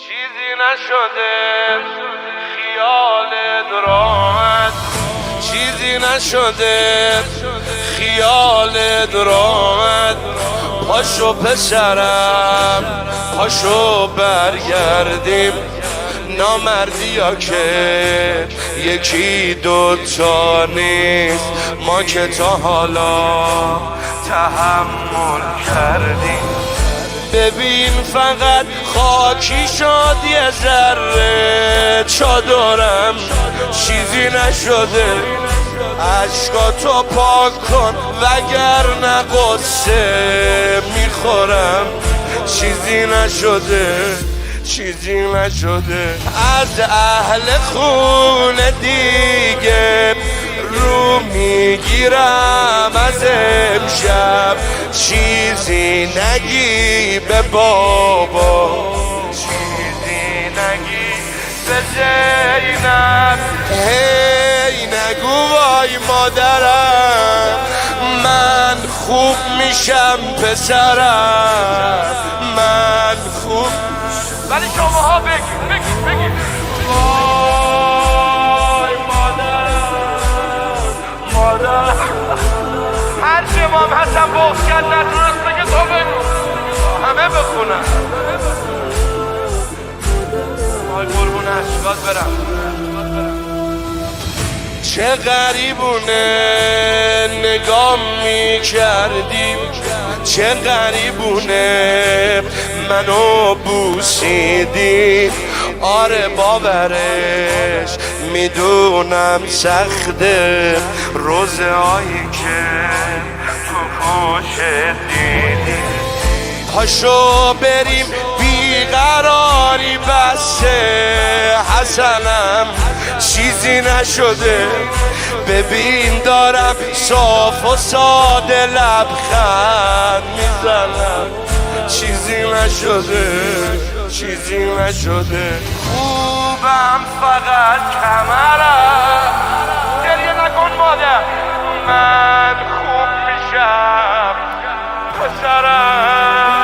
چیزی نشده خیالت راحت، چیزی نشده خیالت راحت. پاشو پسرم پاشو برگردیم، نامردی ها که یکی دوتا نیست، ما که تا حالا تحمل کردیم. ببین فقط خاکی شد یه ذره چادرم، چیزی نشده عشقاتو پاک کن وگرنه قصه میخورم. چیزی نشده چیزی نشده. از اهل خونه دیگه رو میگیرم از امشب، چیزی نگی به بابا، چیزی نگی به زینب. هی نگو وای مادرم من خوب میشم پسرم، من خوب. ولی شماها بگید وای مادر هر چی امام حسن بغض کرد نتونست بگه تو بگو، همه بخونن. وای قربون اشکات برم. چه غریبونه نگاه میکردیم، چه غریبونه منو بوسیدی. آره باورش میدونم سخته، روزهایی که تو پوشت دیدی. پاشو بریم بیقراری بسه حسنم، چیزی نشده. ببین دارم صاف و ساده لبخند میزنم، چیزی نشده چیزی نشده. خوبم فقط کمرم، گریه نکن مادر، من خوب میشم پسرم.